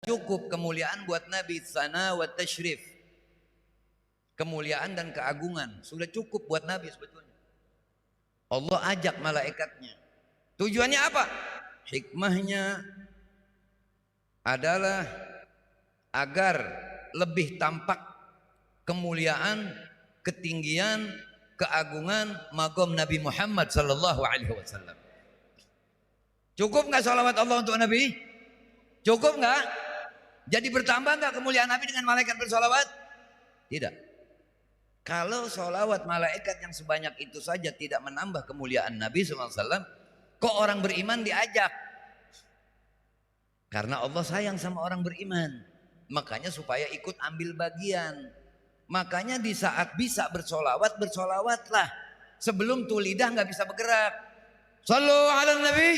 cukup kemuliaan buat Nabi, sana wa tashrif. Kemuliaan dan keagungan sudah cukup buat Nabi sebetulnya. Allah ajak malaikatnya. Tujuannya apa? Hikmahnya adalah agar lebih tampak kemuliaan, ketinggian, keagungan maqam Nabi Muhammad sallallahu alaihi wasallam. Cukup nggak salawat Allah untuk Nabi? Cukup nggak? Jadi bertambah nggak kemuliaan Nabi dengan malaikat bersolawat? Tidak. Kalau solawat malaikat yang sebanyak itu saja tidak menambah kemuliaan Nabi sallallahu alaihi wasallam, kok orang beriman diajak? Karena Allah sayang sama orang beriman, makanya supaya ikut ambil bagian. Makanya di saat bisa bersolawat, bersolawatlah sebelum tuh lidah nggak bisa bergerak. Sallu ala Nabi.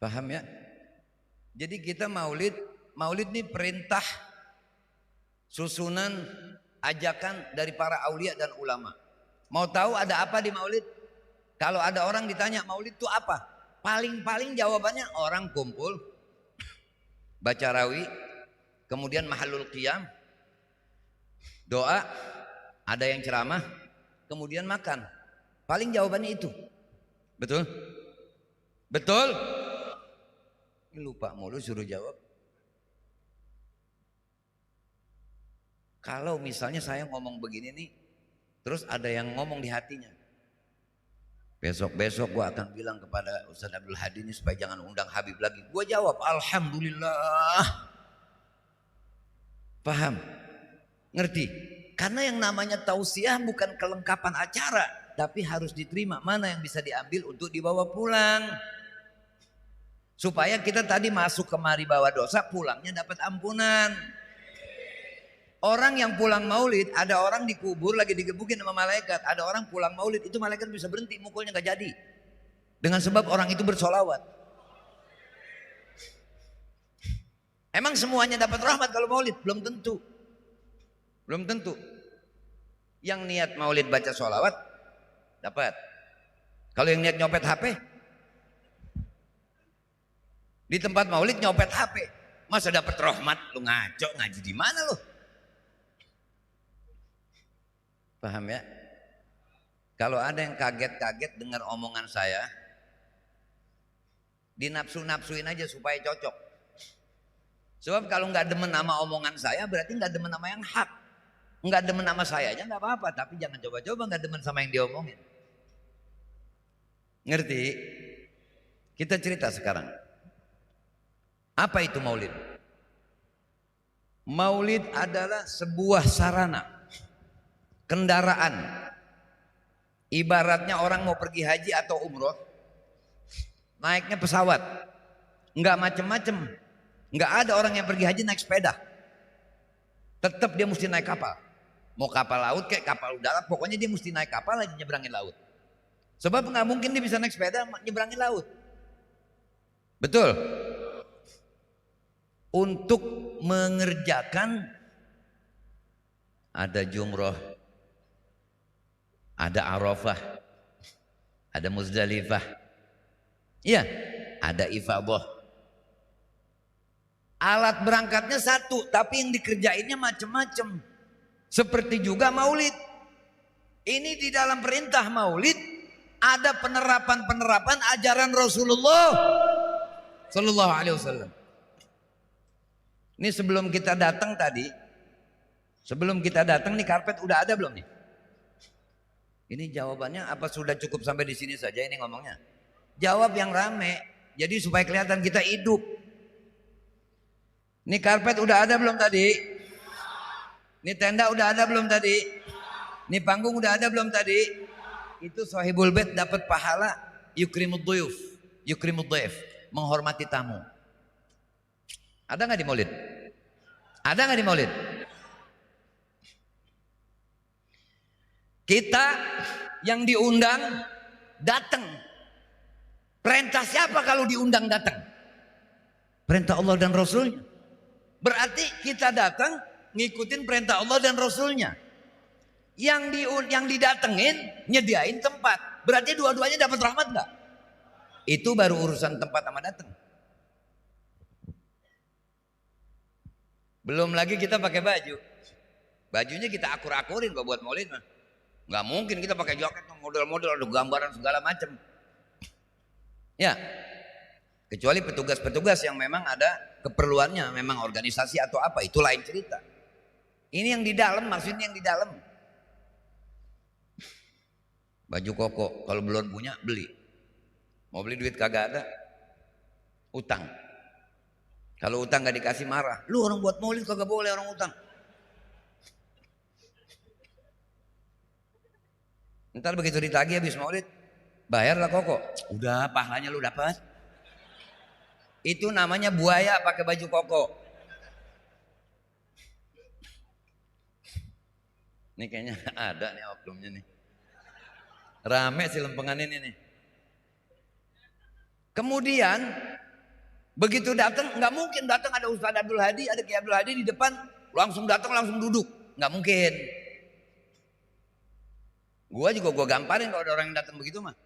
Paham ya? Jadi kita maulid ini perintah, susunan, ajakan dari para aulia dan ulama. Mau tahu ada apa di maulid? Kalau ada orang ditanya maulid itu apa? Paling-paling jawabannya orang kumpul, baca rawi, kemudian mahalul qiyam, doa, ada yang ceramah, kemudian makan. Paling jawabannya itu. Betul? Betul? Lupa mulu suruh jawab. Kalau misalnya saya ngomong begini nih, terus ada yang ngomong di hatinya, besok-besok gua akan bilang kepada Ustaz Abdul Hadi ini supaya jangan undang Habib lagi. Gua jawab, alhamdulillah. Paham? Ngerti? Karena yang namanya tausiah bukan kelengkapan acara, tapi harus diterima. Mana yang bisa diambil untuk dibawa pulang. Supaya kita tadi masuk kemari bawa dosa, pulangnya dapat ampunan. Orang yang pulang maulid, ada orang dikubur lagi digebukin sama malaikat. Ada orang pulang maulid, itu malaikat bisa berhenti, mukulnya gak jadi. Dengan sebab orang itu bersolawat. Emang semuanya dapat rahmat kalau maulid? Belum tentu. Belum tentu. Yang niat maulid baca solawat, dapat. Kalau yang niat nyopet HP, di tempat maulid nyopet HP, masa dapat rahmat? Lu ngaco, ngaji di mana lu? Paham ya? Kalau ada yang kaget-kaget dengar omongan saya, dinapsu-napsuin aja supaya cocok. Sebab kalau nggak demen sama omongan saya, berarti nggak demen sama yang hak. Nggak demen sama saya aja nggak apa-apa, tapi jangan coba-coba nggak demen sama yang diomongin. Ngerti? Kita cerita sekarang. Apa itu maulid? Maulid adalah sebuah sarana, kendaraan. Ibaratnya orang mau pergi haji atau umroh, naiknya pesawat, nggak macem-macem. Nggak ada orang yang pergi haji naik sepeda, tetap dia mesti naik kapal. Mau kapal laut kayak kapal udara, pokoknya dia mesti naik kapal aja nyebrangin laut. Sebab nggak mungkin dia bisa naik sepeda nyebrangin laut. Betul? Untuk mengerjakan, ada jumroh, ada Arafah, ada Muzdalifah, iya, ada ifadah. Alat berangkatnya satu, tapi yang dikerjainnya macam-macam. Seperti juga maulid. Ini di dalam perintah maulid ada penerapan-penerapan ajaran Rasulullah Sallallahu Alaihi Wasallam. Ini sebelum kita datang tadi, sebelum kita datang nih karpet udah ada belum nih? Ini jawabannya apa sudah cukup sampai di sini saja ini ngomongnya? Jawab yang rame, jadi supaya kelihatan kita hidup. Ini karpet udah ada belum tadi? Ini tenda udah ada belum tadi? Ini panggung udah ada belum tadi? Itu sahibul bait dapat pahala yukrimud duyuf, yukrimud dhaif, menghormati tamu. Ada nggak di maulid? Ada nggak di maulid? Kita yang diundang datang. Perintah siapa kalau diundang datang? Perintah Allah dan Rasulnya. Berarti kita datang ngikutin perintah Allah dan Rasulnya. Yang didatengin nyediain tempat. Berarti dua-duanya dapat rahmat nggak? Itu baru urusan tempat sama datang. Belum lagi kita pakai baju. Bajunya kita akur-akurin kalau buat maulid mah. Nggak mungkin kita pakai jaket model-model ada gambaran segala macam. Ya. Kecuali petugas-petugas yang memang ada keperluannya, memang organisasi atau apa, itu lain cerita. Ini yang di dalam, maksudnya yang di dalam. Baju koko, kalau belum punya beli. Mau beli duit kagak ada, utang. Kalau utang gak dikasih marah. Lu orang buat maulid kagak boleh orang utang. Ntar begitu ditagih habis maulid, bayarlah koko. Udah pahalanya lu dapat. Itu namanya buaya pakai baju koko. Ini kayaknya ada nih oknumnya nih. Rame sih lempengan ini nih. Kemudian begitu datang, nggak mungkin datang ada Ustaz Abdul Hadi, ada Kiai Abdul Hadi di depan, langsung datang langsung duduk, nggak mungkin. Gua gamparin kalau ada orang yang datang begitu mah.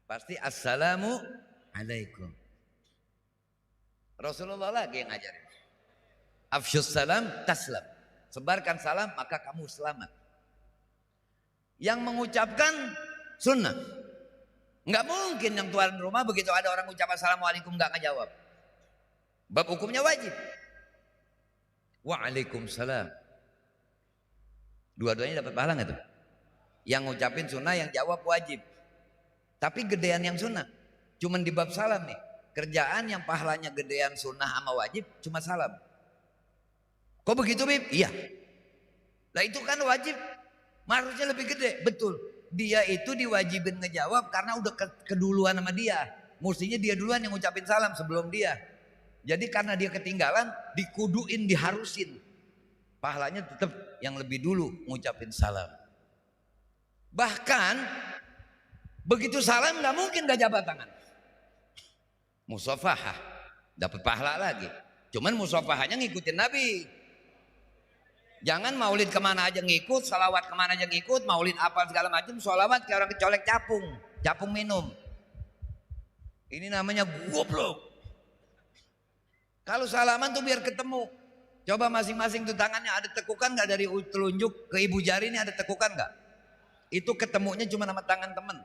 Pasti assalamu alaikum. Rasulullah lagi yang ngajarin. Afsyus salam taslam. Sebarkan salam maka kamu selamat. Yang mengucapkan sunnah. Enggak mungkin yang tuan rumah begitu ada orang ucap assalamualaikum enggak ngejawab. Bab hukumnya wajib. Waalaikumsalam. Dua-duanya dapat pahala enggak tuh? Yang ngucapin sunnah, yang jawab wajib. Tapi gedean yang sunnah. Cuman di bab salam nih. Kerjaan yang pahalanya gedean sunnah sama wajib cuma salam. Kok begitu Bib? Iya. Nah itu kan wajib. Harusnya lebih gede. Betul. Dia itu diwajibin ngejawab karena udah keduluan sama dia. Mestinya dia duluan yang ngucapin salam sebelum dia. Jadi karena dia ketinggalan, dikuduin, diharusin. Pahalanya tetap yang lebih dulu ngucapin salam. Bahkan begitu salam nggak mungkin gak jabat tangan. Musafahah dapat pahala lagi. Cuman musafahanya ngikutin Nabi. Jangan maulid kemana aja ngikut, salawat kemana aja ngikut, maulid apa segala macam, salawat kayak orang kecolek capung minum. Ini namanya goblok. Kalau salaman tuh biar ketemu. Coba masing-masing tuh tangannya ada tekukan nggak dari telunjuk ke ibu jari ini ada tekukan nggak? Itu ketemunya cuma sama tangan teman.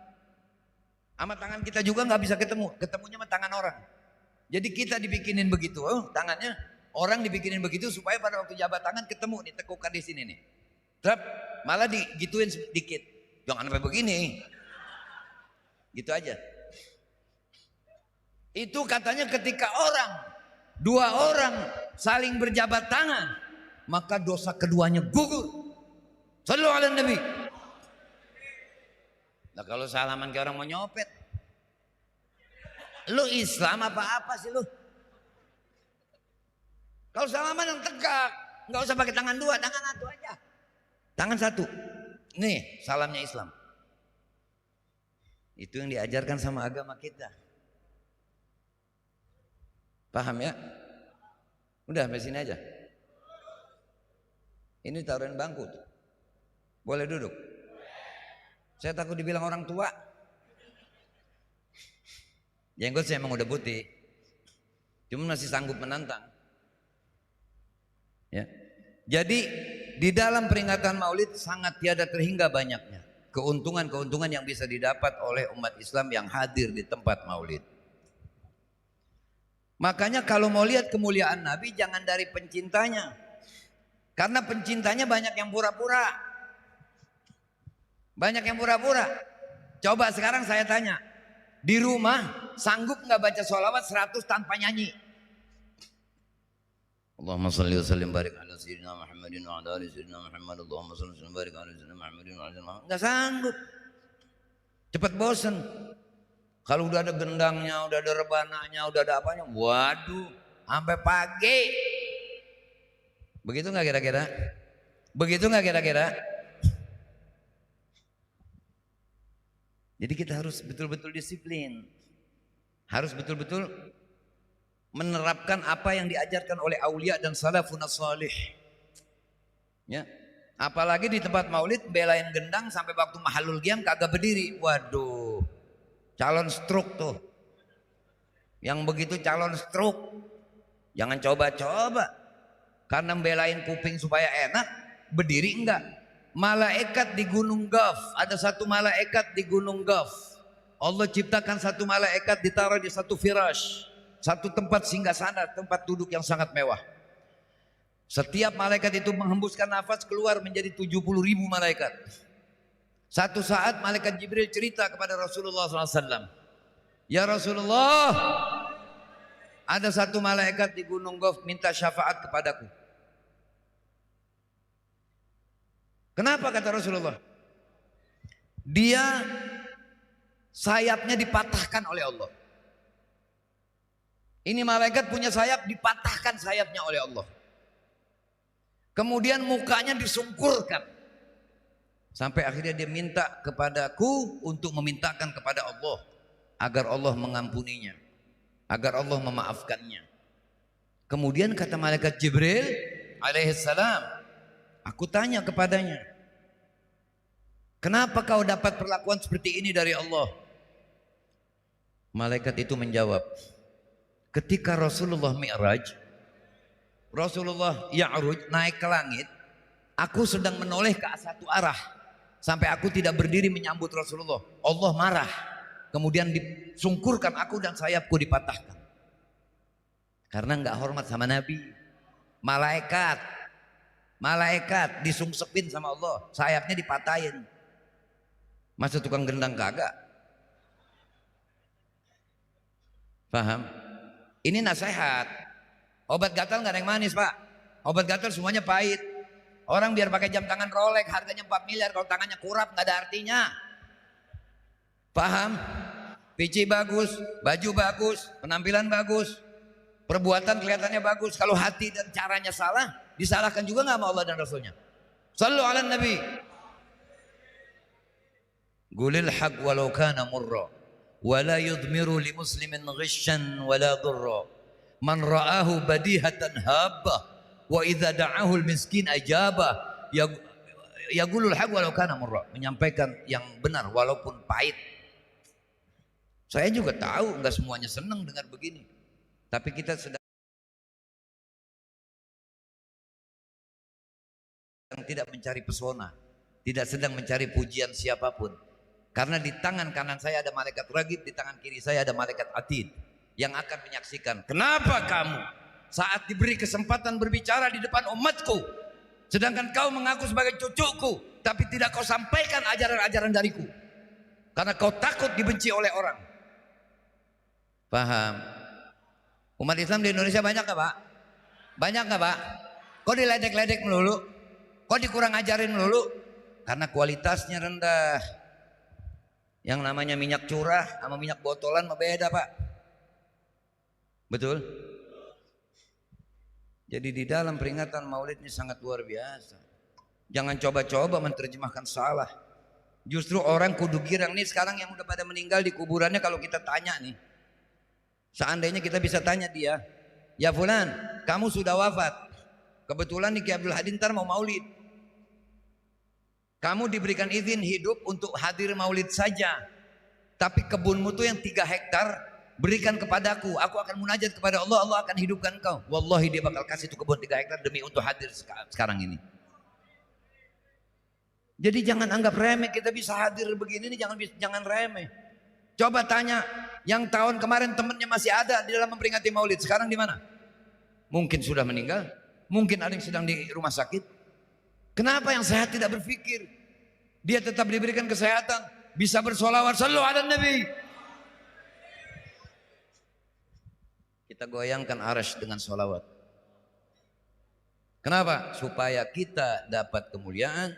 Sama tangan kita juga nggak bisa ketemu, ketemunya sama tangan orang. Jadi kita dibikinin begitu, tangannya orang dibikinin begitu supaya pada waktu jabat tangan ketemu nih tekukan di sini nih. Terus malah digituin sedikit, jangan sampai begini. Gitu aja. Itu katanya ketika dua orang saling berjabat tangan, maka dosa keduanya gugur. Sallu ala Nabi. Nah kalau salaman kayak orang mau nyopet, lu Islam apa sih lu? Kalau salaman yang tegak, nggak usah pakai tangan dua, tangan satu aja. Tangan satu, nih salamnya Islam. Itu yang diajarkan sama agama kita. Paham ya? Udah sampai sini aja. Ini taruhin bangku tuh. Boleh duduk. Saya takut dibilang orang tua. Jenggot saya emang udah putih. Cuma masih sanggup menantang. Ya. Jadi di dalam peringatan Maulid sangat tiada terhingga banyaknya keuntungan-keuntungan yang bisa didapat oleh umat Islam yang hadir di tempat Maulid. Makanya kalau mau lihat kemuliaan Nabi jangan dari pencintanya. Karena pencintanya banyak yang pura-pura. Banyak yang pura-pura. Coba sekarang saya tanya, di rumah sanggup nggak baca sholawat 100 tanpa nyanyi? Allahumma salli wa sallim barik ala sayyidina Muhammadin wa ala ali sayyidina Muhammad. Allahumma salli wa sallim barik ala sayyidina Muhammadin wa ala ali Muhammad. Nggak sanggup. Cepat bosan. Kalau udah ada gendangnya, udah ada rebananya, udah ada apanya, waduh, sampai pagi. Begitu nggak kira-kira? Begitu nggak kira-kira? Jadi kita harus betul-betul disiplin. Harus betul-betul menerapkan apa yang diajarkan oleh aulia dan salafun salih. Ya. Apalagi di tempat maulid belain gendang sampai waktu mahalul qiyam kagak berdiri. Waduh. Calon stroke tuh. Yang begitu calon stroke. Jangan coba-coba. Karena membelain kuping supaya enak, berdiri enggak. Malaikat di Gunung Gaf, ada satu malaikat di Gunung Gaf. Allah ciptakan satu malaikat ditaruh di satu firash, satu tempat singgasana, tempat duduk yang sangat mewah. Setiap malaikat itu menghembuskan nafas keluar menjadi 70.000 malaikat. Satu saat malaikat Jibril cerita kepada Rasulullah SAW. Ya Rasulullah, ada satu malaikat di Gunung Gaf minta syafaat kepadaku. Kenapa kata Rasulullah? Dia sayapnya dipatahkan oleh Allah. Ini malaikat punya sayap, dipatahkan sayapnya oleh Allah. Kemudian mukanya disungkurkan. Sampai akhirnya dia minta kepadaku untuk memintakan kepada Allah agar Allah mengampuninya, agar Allah memaafkannya. Kemudian kata malaikat Jibril alaihissalam, aku tanya kepadanya, kenapa kau dapat perlakuan seperti ini dari Allah? Malaikat itu menjawab, ketika Rasulullah Mi'raj, Rasulullah Ya'ruj, naik ke langit, aku sedang menoleh ke satu arah sampai aku tidak berdiri menyambut Rasulullah. Allah marah, kemudian disungkurkan aku dan sayapku dipatahkan karena nggak hormat sama Nabi. Malaikat disungsepin sama Allah, sayapnya dipatahin. Masa tukang gendang kagak? Paham? Ini nasihat. Obat gatal nggak ada yang manis pak. Obat gatal semuanya pahit. Orang biar pakai jam tangan Rolex harganya 4 miliar, kalau tangannya kurap nggak ada artinya. Paham? PC bagus, baju bagus, penampilan bagus, perbuatan kelihatannya bagus. Kalau hati dan caranya salah, disalahkan juga nggak sama Allah dan Rasulnya. Sallu ala Nabi. Gulil haq walau kana murra, wala yudmiru li muslimin ghishan wala dhurra. Man ra'ahu badihatan habba, wa idza da'ahu al-miskin ajaba. Yaqulul haq walau kana murra, menyampaikan yang benar walaupun pahit. Saya juga tahu enggak semuanya senang dengar begini. Tapi kita sedang tidak mencari pesona, tidak sedang mencari pujian siapapun. Karena di tangan kanan saya ada malaikat ragib, di tangan kiri saya ada malaikat atid yang akan menyaksikan. Kenapa kamu saat diberi kesempatan berbicara di depan umatku, sedangkan kau mengaku sebagai cucuku, tapi tidak kau sampaikan ajaran-ajaran dariku karena kau takut dibenci oleh orang? Paham? Umat Islam di Indonesia banyak gak pak? Banyak gak pak? Kok diledek-ledek melulu? Kok dikurang ajarin melulu? Karena kualitasnya rendah. Yang namanya minyak curah sama minyak botolan beda pak. Betul? Jadi di dalam peringatan Maulid ini sangat luar biasa. Jangan coba-coba menerjemahkan salah. Justru orang kudu girang nih sekarang yang udah pada meninggal di kuburannya, kalau kita tanya nih, seandainya kita bisa tanya dia, ya fulan, kamu sudah wafat. Kebetulan nih Ki Abdul Hadi ntar mau Maulid. Kamu diberikan izin hidup untuk hadir Maulid saja. Tapi kebunmu tuh yang 3 hektar berikan kepadaku. Aku akan munajat kepada Allah, Allah akan hidupkan kau. Wallahi dia bakal kasih itu kebun 3 hektar demi untuk hadir sekarang ini. Jadi jangan anggap remeh kita bisa hadir begini nih, jangan remeh. Coba tanya yang tahun kemarin temennya masih ada di dalam memperingati Maulid, sekarang di mana? Mungkin sudah meninggal, mungkin ada yang sedang di rumah sakit. Kenapa yang sehat tidak berpikir? Dia tetap diberikan kesehatan, bisa bersolawat, sallu ala Nabi. Kita goyangkan arasy dengan solawat. Kenapa? Supaya kita dapat kemuliaan,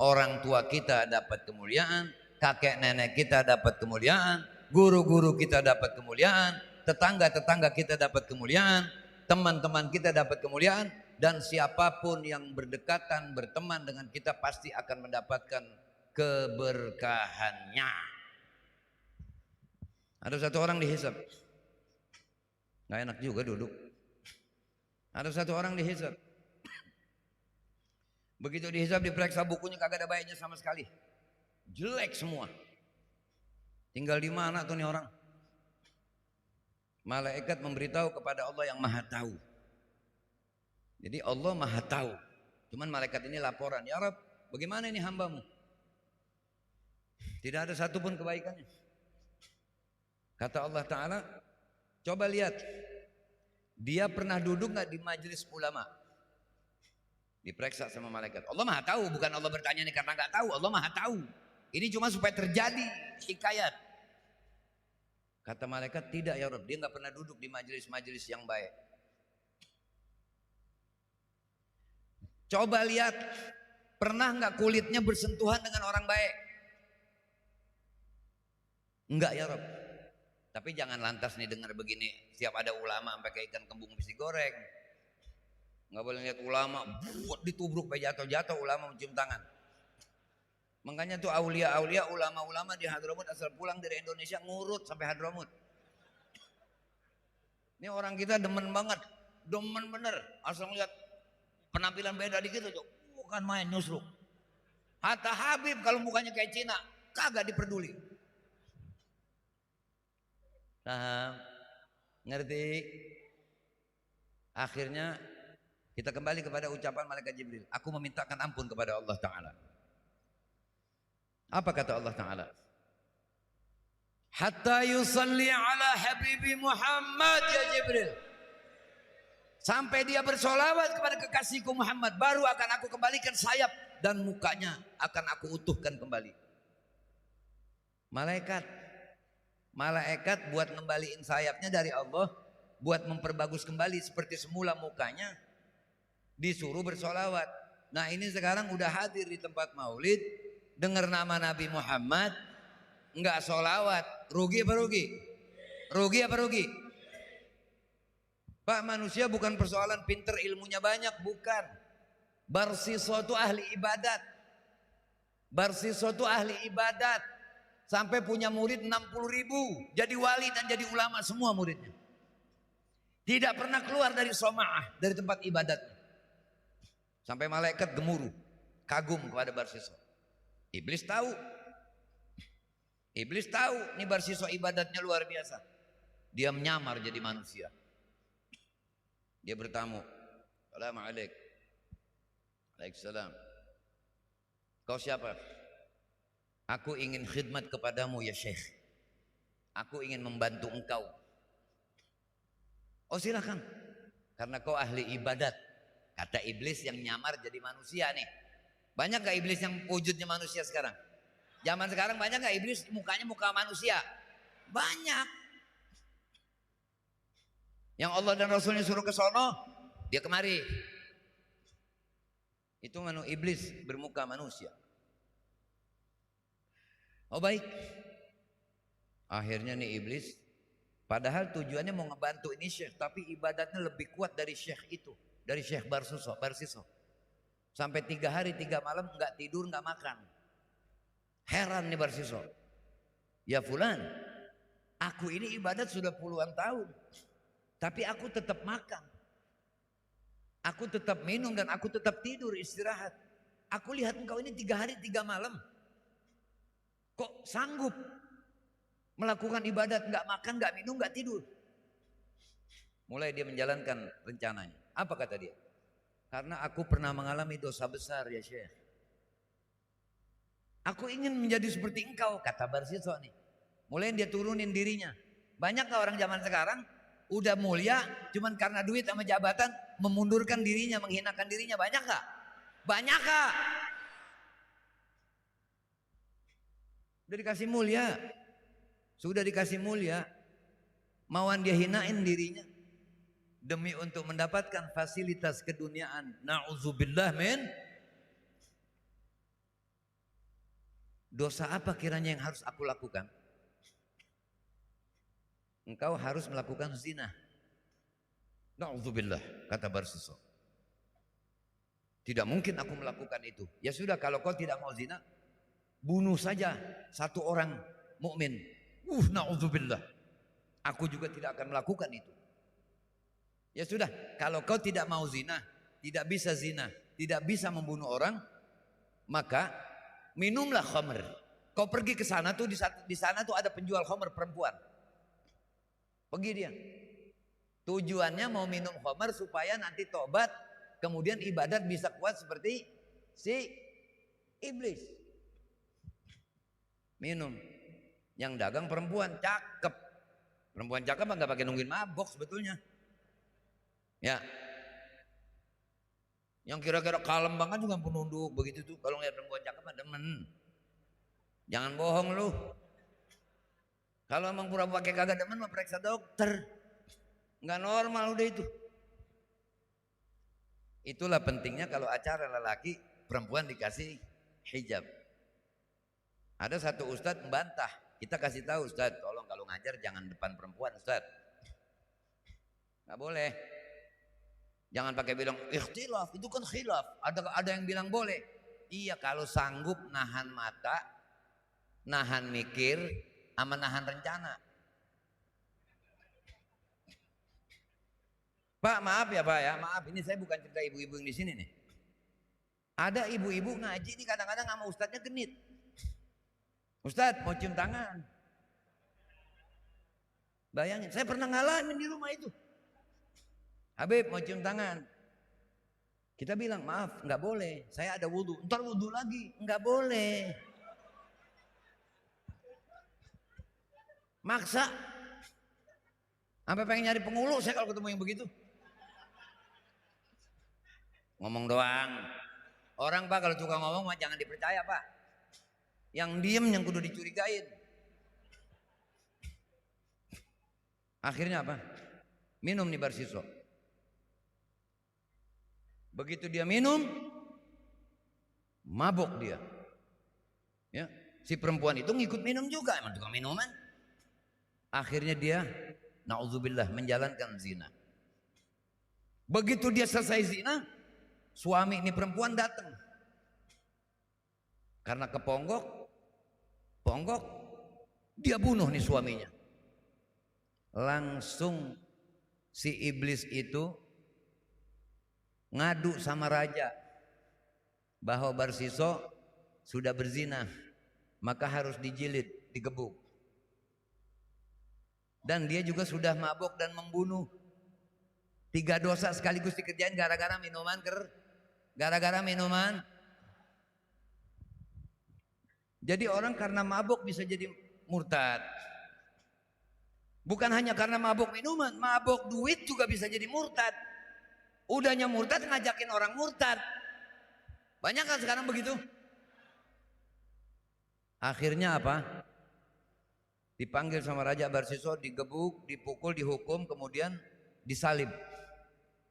orang tua kita dapat kemuliaan, kakek nenek kita dapat kemuliaan, guru-guru kita dapat kemuliaan, tetangga-tetangga kita dapat kemuliaan, teman-teman kita dapat kemuliaan, dan siapapun yang berdekatan berteman dengan kita pasti akan mendapatkan keberkahannya. Ada satu orang dihisab, nggak enak juga duduk. Ada satu orang dihisab, begitu dihisab diperiksa bukunya kagak ada baiknya sama sekali, jelek semua. Tinggal di mana tuh nih orang? Malaikat memberitahu kepada Allah yang maha tahu. Jadi Allah maha tahu. Cuman malaikat ini laporan, ya Rabb, bagaimana ini hambamu? Tidak ada satupun kebaikannya. Kata Allah Ta'ala, coba lihat, dia pernah duduk gak di majelis ulama? Diperiksa sama malaikat. Allah maha tahu, bukan Allah bertanya nih karena gak tahu. Allah maha tahu. Ini cuma supaya terjadi hikayat. Kata malaikat, tidak ya Rabb, dia gak pernah duduk di majelis-majelis yang baik. Coba lihat, pernah gak kulitnya bersentuhan dengan orang baik? Enggak ya Rabb. Tapi jangan lantas nih dengar begini, siap ada ulama sampai kayak ikan kembung habis digoreng. Nggak boleh lihat ulama buat ditubruk sampai jatuh-jatuh, ulama mencium tangan. Makanya tuh aulia-aulia, ulama-ulama di Hadramut asal pulang dari Indonesia ngurut sampai Hadramut. Ini orang kita demen banget, demen bener. Asal ngeliat penampilan beda dikit aja, bukan main nyusruk. Hatta Habib kalau mukanya kayak Cina, kagak diperduli. Paham? Ngerti? Akhirnya kita kembali kepada ucapan malaikat Jibril. Aku memintakan ampun kepada Allah Ta'ala. Apa kata Allah Ta'ala? Hatta yusalli ala habibi Muhammad ya Jibril. Sampai dia bersolawat kepada kekasihku Muhammad, baru akan aku kembalikan sayap dan mukanya akan aku utuhkan kembali. Malaikat buat ngembaliin sayapnya dari Allah, buat memperbagus kembali seperti semula mukanya, disuruh bersolawat. Nah ini sekarang udah hadir di tempat maulid, dengar nama Nabi Muhammad, nggak solawat, rugi apa rugi? Rugi apa rugi? Pak, manusia bukan persoalan pinter ilmunya banyak, bukan. Barsiso itu ahli ibadat. Barsiso itu ahli ibadat. Sampai punya murid 60.000, jadi wali dan jadi ulama semua muridnya. Tidak pernah keluar dari soma'ah, dari tempat ibadatnya. Sampai malaikat gemuruh, kagum kepada Barsiso. Iblis tahu nih Barsiso ibadatnya luar biasa. Dia menyamar jadi manusia. Dia bertamu. Assalamualaikum. Waalaikumsalam. Kau siapa? Aku ingin khidmat kepadamu ya Syekh. Aku ingin membantu engkau. Oh silakan. Karena kau ahli ibadat. Kata iblis yang nyamar jadi manusia nih. Banyak gak iblis yang wujudnya manusia sekarang? Zaman sekarang banyak gak iblis mukanya muka manusia? Banyak. Yang Allah dan Rasulnya suruh ke sono, dia kemari. Itu iblis bermuka manusia. Oh baik. Akhirnya nih iblis, padahal tujuannya mau ngebantu ini syekh, tapi ibadatnya lebih kuat dari syekh itu, dari syekh Barsiso. Sampai 3 hari 3 malam nggak tidur nggak makan. Heran nih Barsiso. Ya fulan, aku ini ibadat sudah puluhan tahun, tapi aku tetap makan, aku tetap minum dan aku tetap tidur istirahat. Aku lihat engkau ini 3 hari 3 malam. Kok sanggup melakukan ibadat, nggak makan, nggak minum, nggak tidur? Mulai dia menjalankan rencananya. Apa kata dia? Karena aku pernah mengalami dosa besar ya Syekh. Aku ingin menjadi seperti engkau, kata Barsiso nih. Mulai dia turunin dirinya. Banyak gak orang zaman sekarang udah mulia, cuman karena duit sama jabatan memundurkan dirinya, menghinakan dirinya? Banyak gak? Banyak gak? Sudah dikasih mulia, sudah dikasih mulia, mauan dia hinain dirinya demi untuk mendapatkan fasilitas keduniaan. Na'udzubillah min. Dosa apa kiranya yang harus aku lakukan? Engkau harus melakukan zina. Na'udzubillah, kata Barsiso. Tidak mungkin aku melakukan itu. Ya sudah, kalau kau tidak mau zina, bunuh saja satu orang mukmin. Na'udzubillah. Aku juga tidak akan melakukan itu. Ya sudah, kalau kau tidak mau zina, tidak bisa membunuh orang, maka minumlah khamr. Kau pergi ke sana tuh, di sana tuh ada penjual khamr perempuan. Pergi dia. Tujuannya mau minum khamr supaya nanti tobat, kemudian ibadat bisa kuat seperti si iblis. Minum. Yang dagang perempuan cakep. Perempuan cakep nggak pakai nungguin mabok sebetulnya. Ya. Yang kira-kira kalem banget juga penunduk begitu tuh. Kalau ngeliat perempuan cakep demen. Jangan bohong lu. Kalau emang pura-pura pakai kagak demen mah periksa dokter. Nggak normal udah itu. Itulah pentingnya kalau acara lelaki perempuan dikasih hijab. Ada satu ustadz membantah. Kita kasih tahu, ustadz, tolong kalau ngajar jangan depan perempuan, ustadz. Nggak boleh. Jangan pakai bilang ikhtilaf, itu kan khilaf. Ada yang bilang boleh. Iya, kalau sanggup nahan mata, nahan mikir, sama nahan rencana. Pak, maaf ya Pak ya, maaf. Ini saya bukan cerita ibu-ibu yang di sini nih. Ada ibu-ibu ngaji ini kadang-kadang sama ustadznya genit. Ustadz mau cium tangan. Bayangin, saya pernah ngalamin di rumah itu. Habib mau cium tangan. Kita bilang maaf, nggak boleh. Saya ada wudhu. Ntar wudhu lagi, nggak boleh. Maksa. Sampai pengen nyari pengulu saya kalau ketemu yang begitu. Ngomong doang. Orang Pak kalau tukang ngomong mah jangan dipercaya Pak. Yang diem yang kudu dicurigain. Akhirnya apa? Minum nih Barsiso. Begitu dia minum, mabok dia. Ya, si perempuan itu ngikut minum juga, emang tukang minuman. Akhirnya dia, na'udzubillah, menjalankan zina. Begitu dia selesai zina, suami ini perempuan datang. Karena keponggok, dia bunuh nih suaminya. Langsung si iblis itu ngadu sama raja bahwa Barsiso sudah berzina, maka harus dijilid, digebuk. Dan dia juga sudah mabok dan membunuh. 3 dosa sekaligus dikerjain gara-gara minuman gara-gara minuman. Jadi orang karena mabuk bisa jadi murtad. Bukan hanya karena mabuk minuman, mabuk duit juga bisa jadi murtad. Udahnya murtad ngajakin orang murtad. Banyak kan sekarang begitu. Akhirnya apa? Dipanggil sama Raja Barsiso, digebuk, dipukul, dihukum, kemudian disalib.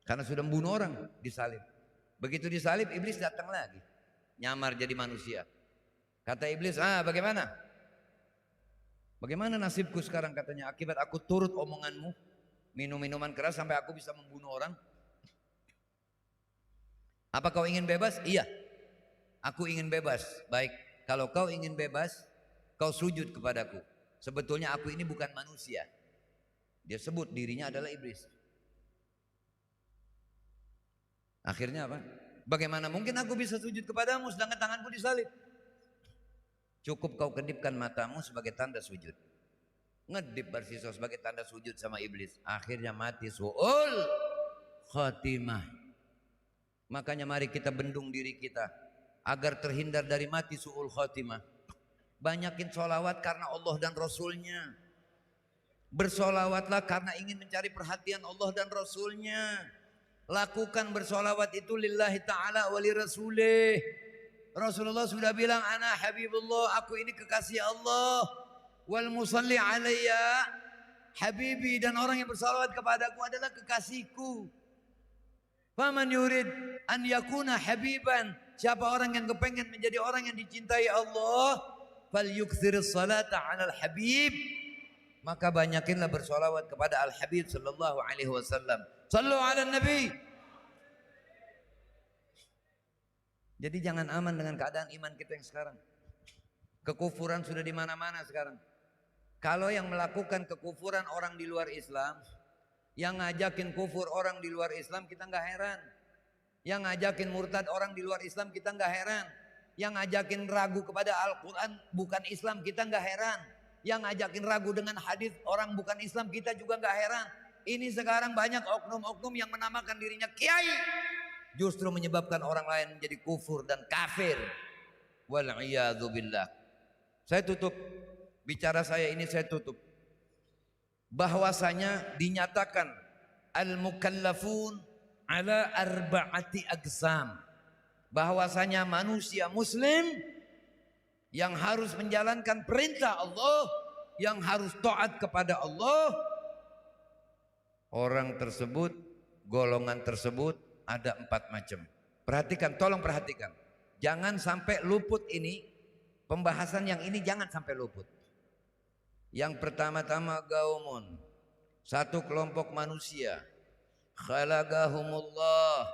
Karena sudah membunuh orang, disalib. Begitu disalib, iblis datang lagi. Nyamar jadi manusia. Kata iblis, bagaimana? Bagaimana nasibku sekarang katanya akibat aku turut omonganmu. Minum minuman keras sampai aku bisa membunuh orang. Apa kau ingin bebas? Iya, aku ingin bebas. Baik, kalau kau ingin bebas, kau sujud kepadaku. Sebetulnya aku ini bukan manusia. Dia sebut dirinya adalah iblis. Akhirnya apa? Bagaimana mungkin aku bisa sujud kepadamu sedangkan tanganku disalib? Cukup kau kedipkan matamu sebagai tanda sujud. Ngedip Barsiso sebagai tanda sujud sama iblis. Akhirnya mati su'ul khatimah. Makanya mari kita bendung diri kita agar terhindar dari mati su'ul khatimah. Banyakin sholawat karena Allah dan Rasulnya. Bersolawatlah karena ingin mencari perhatian Allah dan Rasulnya. Lakukan bersolawat itu lillahi ta'ala wa li rasulih. Rasulullah sudah bilang, ana habibullah, aku ini kekasih Allah. Wal musalli alayya habibi, dan orang yang bersalawat kepadaku adalah kekasihku. Faman yurid an yakuna habiban, siapa orang yang kepengen menjadi orang yang dicintai Allah, fal yukthiris salata 'alal habib, maka banyakinlah bersolawat kepada al habib sallallahu alaihi wasallam. Sallu 'alan nabi. Jadi jangan aman dengan keadaan iman kita yang sekarang. Kekufuran sudah di mana-mana sekarang. Kalau yang melakukan kekufuran orang di luar Islam, yang ngajakin kufur orang di luar Islam, kita nggak heran. Yang ngajakin murtad orang di luar Islam, kita nggak heran. Yang ngajakin ragu kepada Al-Quran bukan Islam, kita nggak heran. Yang ngajakin ragu dengan hadis orang bukan Islam, kita juga nggak heran. Ini sekarang banyak oknum-oknum yang menamakan dirinya kiai, justru menyebabkan orang lain menjadi kufur dan kafir. Wal'iyadzubillah. Saya tutup bicara saya ini, saya tutup bahwasanya dinyatakan al-mukallafun ala arba'ati aqsam, bahwasanya manusia muslim yang harus menjalankan perintah Allah, yang harus taat kepada Allah, orang tersebut, golongan tersebut ada 4 macam. Perhatikan, tolong perhatikan. Jangan sampai luput ini, pembahasan yang ini jangan sampai luput. Yang pertama-tama gaumun, satu kelompok manusia, khalaqahumullah,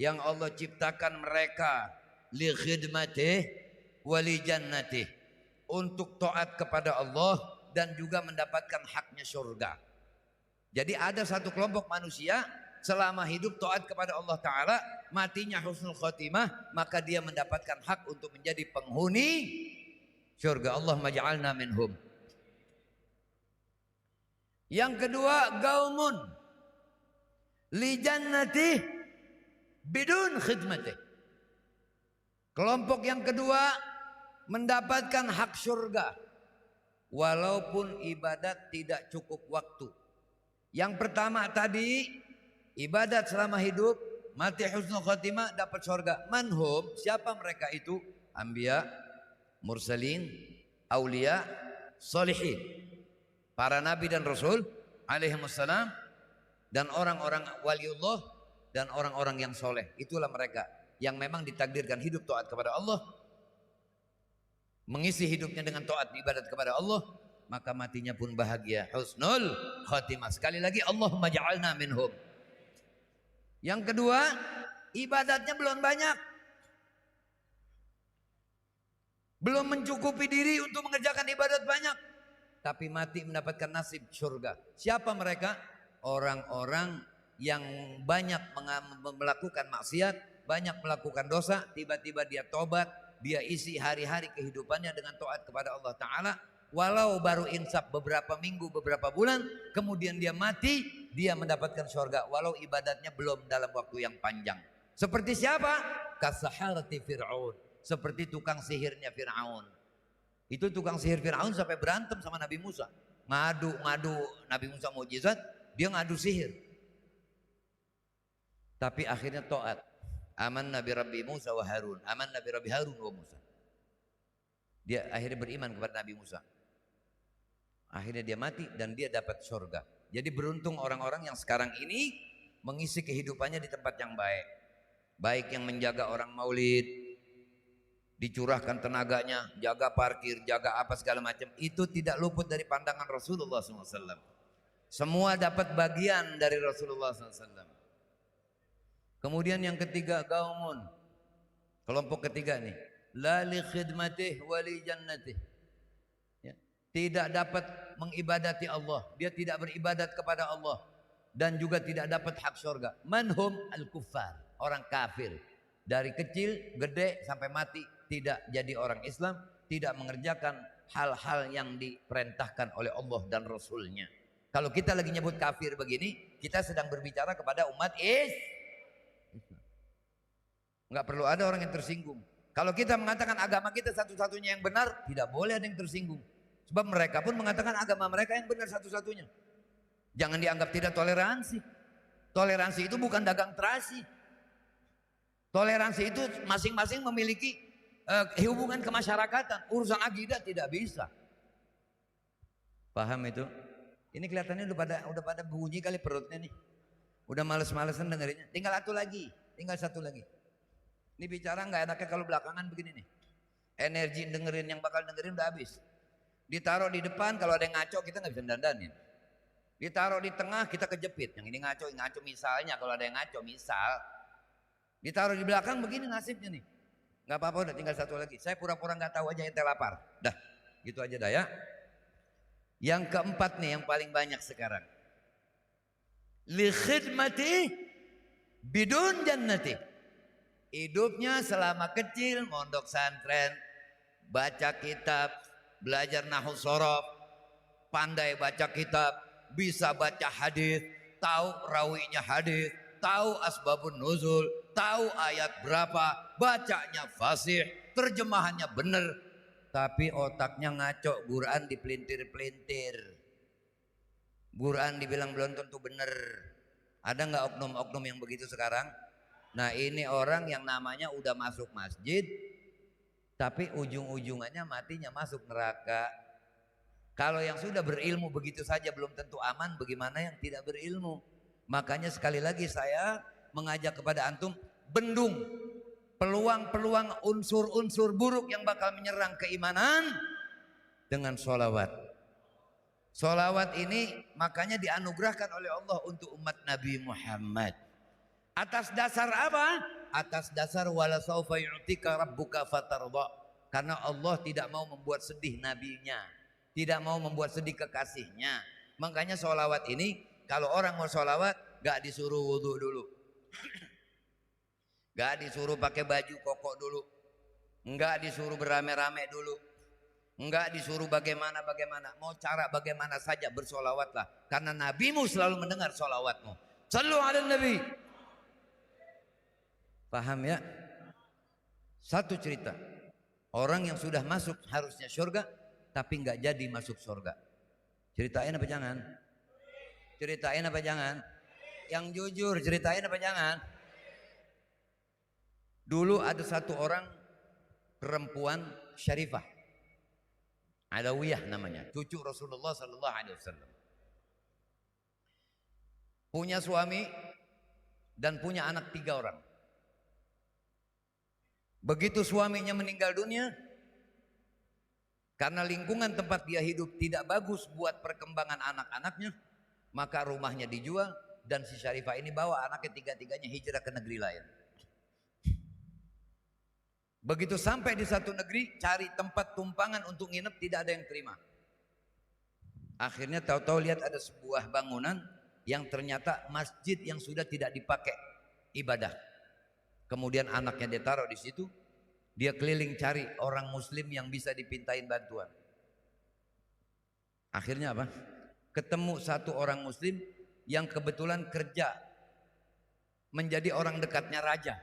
yang Allah ciptakan mereka li khidmatih wali jannatih, untuk taat kepada Allah dan juga mendapatkan haknya surga. Jadi ada satu kelompok manusia selama hidup taat kepada Allah Ta'ala, matinya husnul khotimah, maka dia mendapatkan hak untuk menjadi penghuni surga. Allahumma ja'alna minhum. Yang kedua, gaumun li jannati bidun khidmatih. Kelompok yang kedua mendapatkan hak surga walaupun ibadat tidak cukup waktu. Yang pertama tadi ibadat selama hidup, mati husnul khotimah, dapat surga. Manhum, siapa mereka itu? Anbiya, mursalin, aulia, solihin, para nabi dan rasul alaihimussalam, dan orang-orang waliullah dan orang-orang yang soleh. Itulah mereka yang memang ditakdirkan hidup taat kepada Allah, mengisi hidupnya dengan taat ibadat kepada Allah, maka matinya pun bahagia, husnul khatimah. Sekali lagi, Allahumma ja'alna minhum. Yang kedua, ibadatnya belum banyak, belum mencukupi diri untuk mengerjakan ibadat banyak, tapi mati mendapatkan nasib surga. Siapa mereka? Orang-orang yang banyak melakukan maksiat, banyak melakukan dosa, tiba-tiba dia tobat, dia isi hari-hari kehidupannya dengan taat kepada Allah Ta'ala. Walau baru insaf beberapa minggu, beberapa bulan, kemudian dia mati, dia mendapatkan surga walau ibadatnya belum dalam waktu yang panjang. Seperti siapa? Kasaharati Fir'aun, seperti tukang sihirnya Fir'aun. Itu tukang sihir Fir'aun sampai berantem sama Nabi Musa, ngadu Nabi Musa mukjizat, dia ngadu sihir, tapi akhirnya taat. Aman Nabi Rabbi Musa wa Harun, aman Nabi Rabbi Harun wa Musa. Dia akhirnya beriman kepada Nabi Musa. Akhirnya dia mati dan dia dapat surga. Jadi beruntung orang-orang yang sekarang ini mengisi kehidupannya di tempat yang baik. Baik yang menjaga orang maulid, dicurahkan tenaganya, jaga parkir, jaga apa segala macam. Itu tidak luput dari pandangan Rasulullah SAW. Semua dapat bagian dari Rasulullah SAW. Kemudian yang ketiga, gaumun, kelompok ketiga nih, la li khidmatih wa li jannatih, ya, tidak dapat mengibadati Allah, dia tidak beribadat kepada Allah dan juga tidak dapat hak surga. Manhum al-kuffar, orang kafir, dari kecil gede sampai mati tidak jadi orang Islam, tidak mengerjakan hal-hal yang diperintahkan oleh Allah dan Rasulnya. Kalau kita lagi nyebut kafir begini, kita sedang berbicara kepada umat Islam. Nggak perlu ada orang yang tersinggung. Kalau kita mengatakan agama kita satu-satunya yang benar, tidak boleh ada yang tersinggung. Sebab mereka pun mengatakan agama mereka yang benar satu-satunya. Jangan dianggap tidak toleransi. Toleransi itu bukan dagang terasi. Toleransi itu masing-masing memiliki hubungan kemasyarakatan. Urusan akidah tidak bisa. Paham itu? Ini kelihatannya udah pada bunyi kali perutnya nih. Udah males-malesan dengerinnya. Tinggal satu lagi. Ini bicara nggak enaknya kalau belakangan begini nih. Energi dengerin yang bakal dengerin udah habis. Ditaruh di depan, kalau ada yang ngaco kita nggak bisa dandanin. Ditaruh di tengah kita kejepit. Yang ini ngaco misalnya, kalau ada yang ngaco misal. Ditaruh di belakang begini nasibnya nih. Nggak apa-apa, udah tinggal satu lagi. Saya pura-pura nggak tahu aja, ente lapar. Dah, gitu aja dah ya. Yang keempat nih yang paling banyak sekarang. Li khidmati bidun jannati. Hidupnya selama kecil mondok santren, baca kitab, belajar nahwu shorof, pandai baca kitab, bisa baca hadis, tahu rawinya hadis, tahu asbabun nuzul, tahu ayat berapa, bacanya fasih, terjemahannya benar, tapi otaknya ngaco, Quran dipelintir-pelintir. Quran dibilang belum tentu benar. Ada nggak oknum-oknum yang begitu sekarang? Nah, ini orang yang namanya udah masuk masjid, tapi ujung-ujungannya matinya masuk neraka. Kalau yang sudah berilmu begitu saja belum tentu aman, bagaimana yang tidak berilmu? Makanya sekali lagi saya mengajak kepada antum, bendung peluang-peluang unsur-unsur buruk yang bakal menyerang keimanan dengan sholawat. Sholawat ini makanya dianugerahkan oleh Allah untuk umat Nabi Muhammad. Atas dasar apa? Atas dasar wala saufa yu'tika rabbuka fatardha. Karena Allah tidak mau membuat sedih nabinya, tidak mau membuat sedih kekasihnya. Makanya sholawat ini, kalau orang mau sholawat gak disuruh wudhu dulu, gak disuruh pakai baju koko dulu, gak disuruh berame-rame dulu, gak disuruh bagaimana-bagaimana. Mau cara bagaimana saja bersolawatlah, karena nabimu selalu mendengar solawatmu. Sallu ala nabi. Paham ya? Satu cerita, orang yang sudah masuk harusnya surga tapi nggak jadi masuk surga. Ceritain apa jangan? Ceritain apa jangan? Yang jujur, ceritain apa jangan? Dulu ada satu orang perempuan syarifah, Alawiyah namanya, cucu Rasulullah sallallahu alaihi wasallam. Punya suami dan punya anak 3 orang. Begitu suaminya meninggal dunia, karena lingkungan tempat dia hidup tidak bagus buat perkembangan anak-anaknya, maka rumahnya dijual dan si Syarifah ini bawa anaknya 3-3-nya hijrah ke negeri lain. Begitu sampai di satu negeri, cari tempat tumpangan untuk nginep, tidak ada yang terima. Akhirnya tahu-tahu lihat ada sebuah bangunan yang ternyata masjid yang sudah tidak dipakai ibadah. Kemudian anaknya dia taruh di situ, dia keliling cari orang muslim yang bisa dipintain bantuan. Akhirnya apa? Ketemu satu orang muslim yang kebetulan kerja menjadi orang dekatnya raja.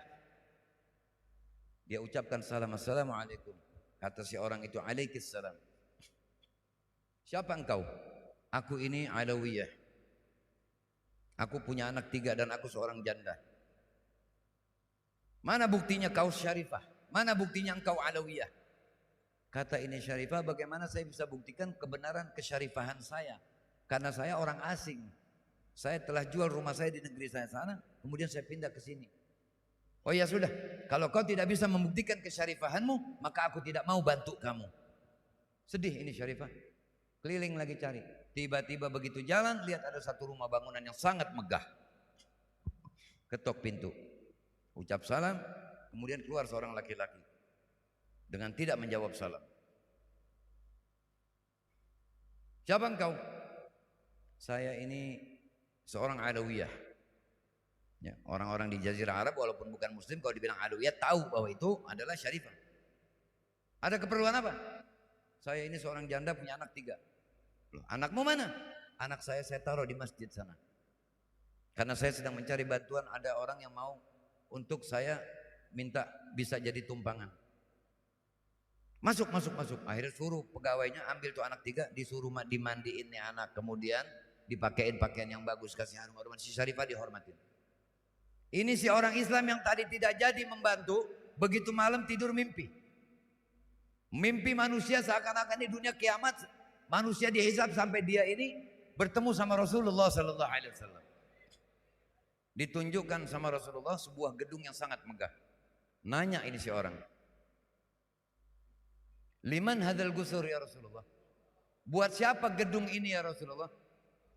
Dia ucapkan salam, assalamualaikum. Kata si orang itu, alaikissalam. Siapa engkau? Aku ini Alawiyah. Aku punya anak 3 dan aku seorang janda. Mana buktinya kau syarifah? Mana buktinya engkau Alawiyah? Kata ini Syarifah, bagaimana saya bisa buktikan kebenaran kesyarifahan saya? Karena saya orang asing. Saya telah jual rumah saya di negeri saya sana, kemudian saya pindah ke sini. Oh ya sudah, kalau kau tidak bisa membuktikan kesyarifahanmu, maka aku tidak mau bantu kamu. Sedih ini Syarifah. Keliling lagi cari. Tiba-tiba begitu jalan, lihat ada satu rumah bangunan yang sangat megah. Ketok pintu. Ucap salam, kemudian keluar seorang laki-laki dengan tidak menjawab salam. Siapa engkau? Saya ini seorang Alawiyah. Ya, orang-orang di Jazirah Arab walaupun bukan muslim, kalau dibilang Alawiyah tahu bahwa itu adalah syarifah. Ada keperluan apa? Saya ini seorang janda punya anak 3. Loh, anakmu mana? Anak saya taruh di masjid sana. Karena saya sedang mencari bantuan, ada orang yang mau untuk saya minta bisa jadi tumpangan. Masuk. Akhirnya suruh pegawainya ambil tuh anak 3, disuruh dimandiin nih anak, kemudian dipakein pakaian yang bagus, kasih harum-haruman. Si Syarifah dihormatin. Ini si orang Islam yang tadi tidak jadi membantu, begitu malam tidur mimpi. Mimpi manusia seakan-akan di dunia kiamat, manusia dihisab sampai dia ini bertemu sama Rasulullah sallallahu alaihi wasallam. Ditunjukkan sama Rasulullah sebuah gedung yang sangat megah. Nanya ini si orang, liman hadzal gusur ya Rasulullah? Buat siapa gedung ini ya Rasulullah?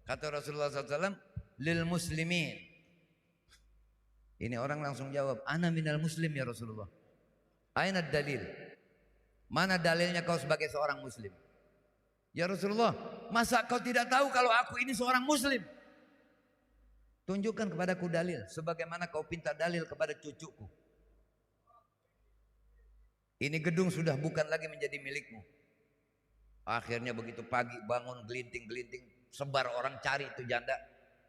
Kata Rasulullah SAW, lil muslimin. Ini orang langsung jawab, ana minal muslim ya Rasulullah. Aina dalil? Mana dalilnya kau sebagai seorang muslim? Ya Rasulullah, masa kau tidak tahu kalau aku ini seorang muslim? Tunjukkan kepadaku dalil, sebagaimana kau pinta dalil kepada cucuku. Ini gedung sudah bukan lagi menjadi milikmu. Akhirnya begitu pagi bangun gelinting-gelinting, sebar orang cari itu janda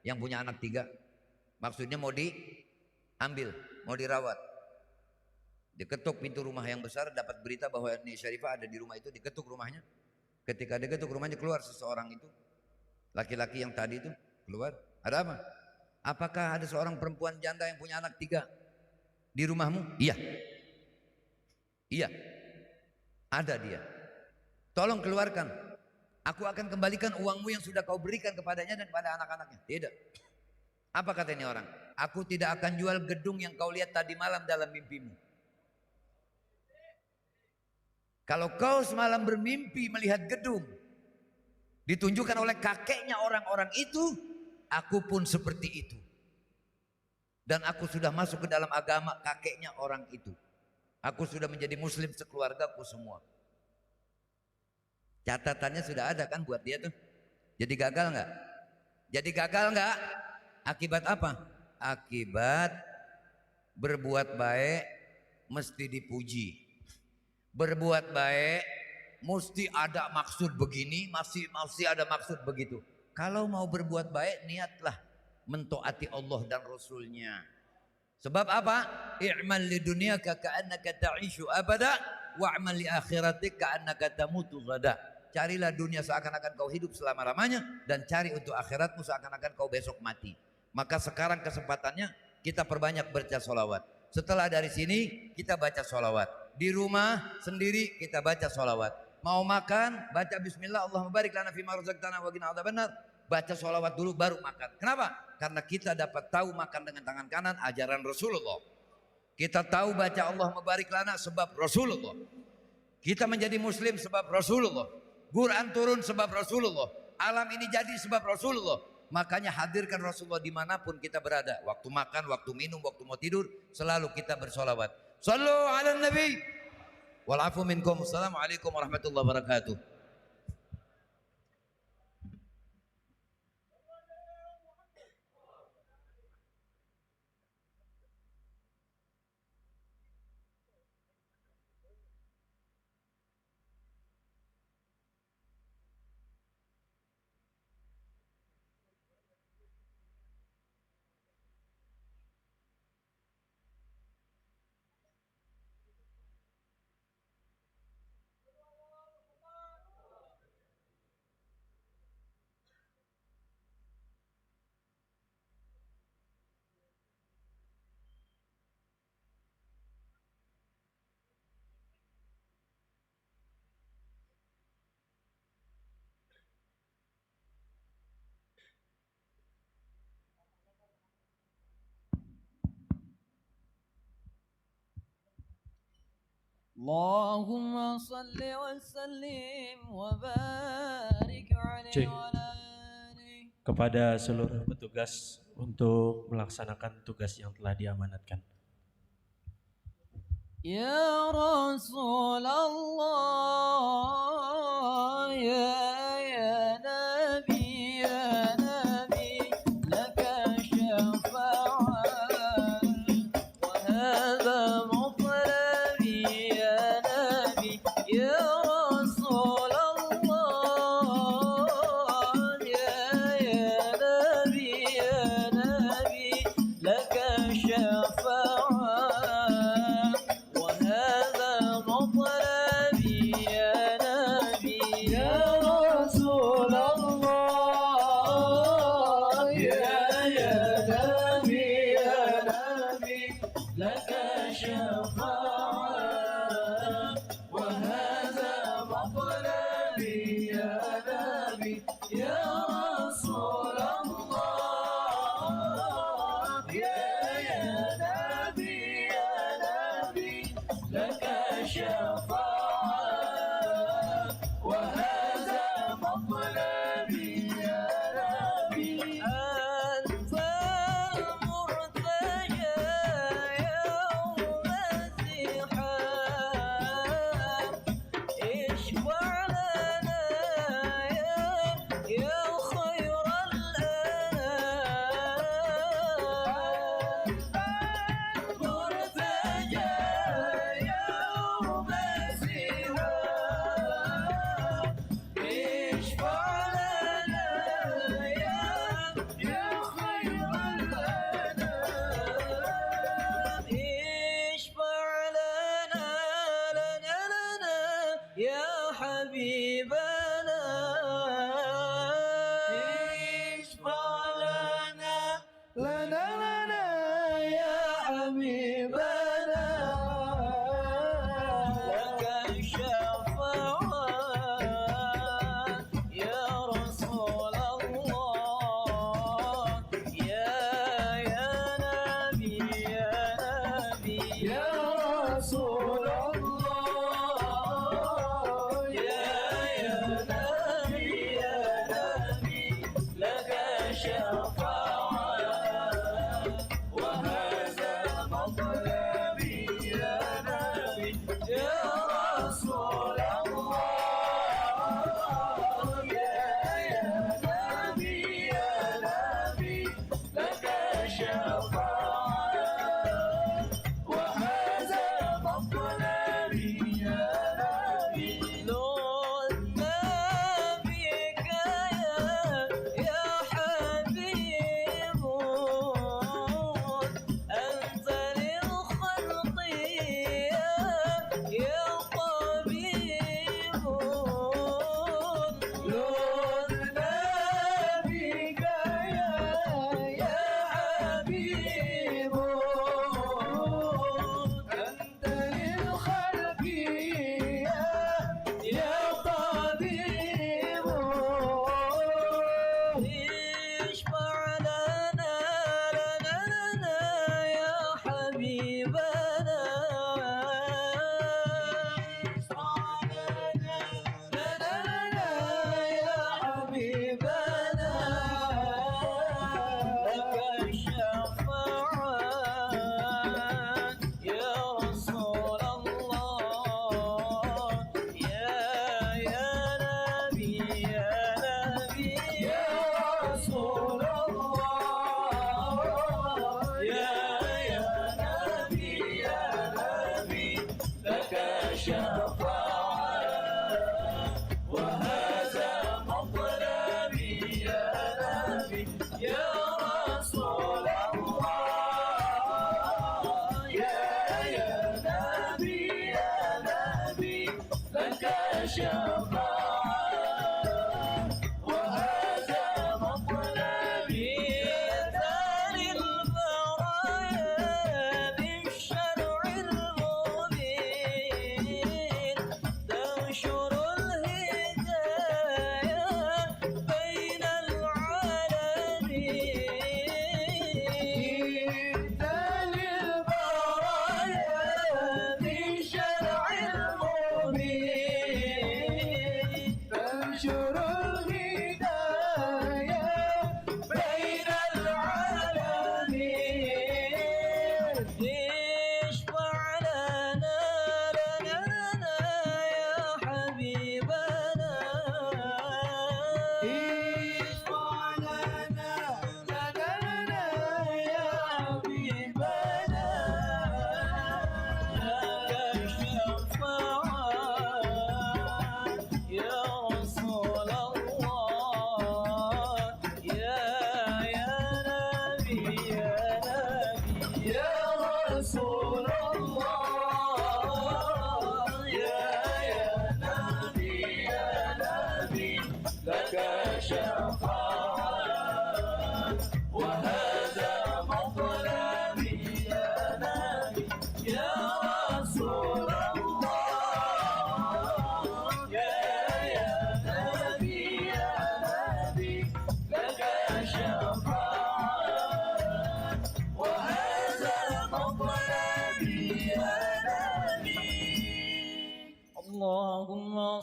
yang punya anak 3. Maksudnya mau diambil, mau dirawat. Diketuk pintu rumah yang besar, dapat berita bahwa Nini Syarifah ada di rumah itu, diketuk rumahnya. Ketika diketuk rumahnya, keluar seseorang itu, laki-laki yang tadi itu keluar. Ada apa? Apakah ada seorang perempuan janda yang punya anak 3 di rumahmu? Iya. Iya. Ada dia. Tolong keluarkan. Aku akan kembalikan uangmu yang sudah kau berikan kepadanya dan kepada anak-anaknya. Tidak. Apa kata ini orang? Aku tidak akan jual gedung yang kau lihat tadi malam dalam mimpimu. Kalau kau semalam bermimpi melihat gedung ditunjukkan oleh kakeknya orang-orang itu, aku pun seperti itu. Dan aku sudah masuk ke dalam agama kakeknya orang itu. Aku sudah menjadi muslim sekeluargaku semua. Catatannya sudah ada kan buat dia tuh. Jadi gagal nggak? Jadi gagal nggak? Akibat apa? Akibat berbuat baik mesti dipuji. Berbuat baik mesti ada maksud begini, masih ada maksud begitu. Kalau mau berbuat baik, niatlah mentaati Allah dan Rasulnya. Sebab apa? I'mal li dunyaka ka'annaka ta'ishu abada wa'mal li akhiratik ka'annaka tamutu ghada. Carilah dunia seakan-akan kau hidup selama-lamanya, dan cari untuk akhiratmu seakan-akan kau besok mati. Maka sekarang kesempatannya kita perbanyak baca sholawat. Setelah dari sini kita baca sholawat. Di rumah sendiri kita baca sholawat. Mau makan baca bismillah Allahumma barik lana fima razaqtana wa qina adzabannar. Baca sholawat dulu baru makan. Kenapa? Karena kita dapat tahu makan dengan tangan kanan ajaran Rasulullah. Kita tahu baca Allahumma barik lana sebab Rasulullah. Kita menjadi muslim sebab Rasulullah. Quran turun sebab Rasulullah. Alam ini jadi sebab Rasulullah. Makanya hadirkan Rasulullah dimanapun kita berada. Waktu makan, waktu minum, waktu mau tidur, selalu kita bersolawat. Sallu ala nabi. Walafu minkum. Assalamualaikum warahmatullahi wabarakatuh. Allahumma salli wa sallim wa barik alaihi wa alihi. Kepada seluruh petugas untuk melaksanakan tugas yang telah diamanatkan. Ya Rasulullah, ya Nabi, laka syafa'ah wa hadha matlabi ya Nabi, ya Rasulullah, ya Nabi, laka syafa'ah. وهذا مطلبي يا نبي يا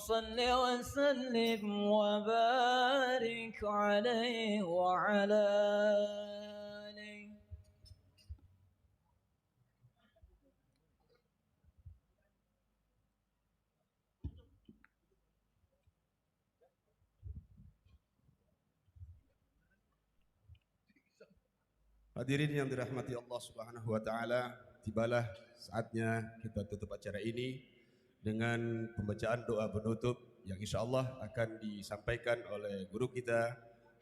صل وسلم وبارك عليه وعلى آله. Hadirin yang dirahmati Allah Subhanahu wa taala, tibalah saatnya kita tutup acara ini dengan pembacaan doa penutup yang insyaallah akan disampaikan oleh guru kita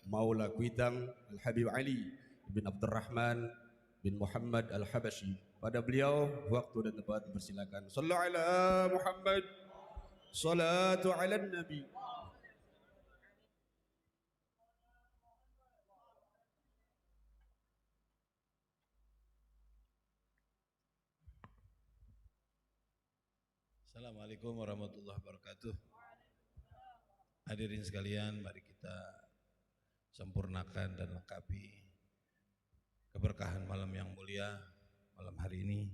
Maula Kuitang Al-Habib Ali bin Abdurrahman bin Muhammad Al-Habashi. Pada beliau waktu dan tempat dipersilakan. Sallallahu ala Muhammad, salatu ala Nabi. Assalamualaikum warahmatullahi wabarakatuh. Hadirin sekalian, mari kita sempurnakan dan lengkapi keberkahan malam yang mulia, malam hari ini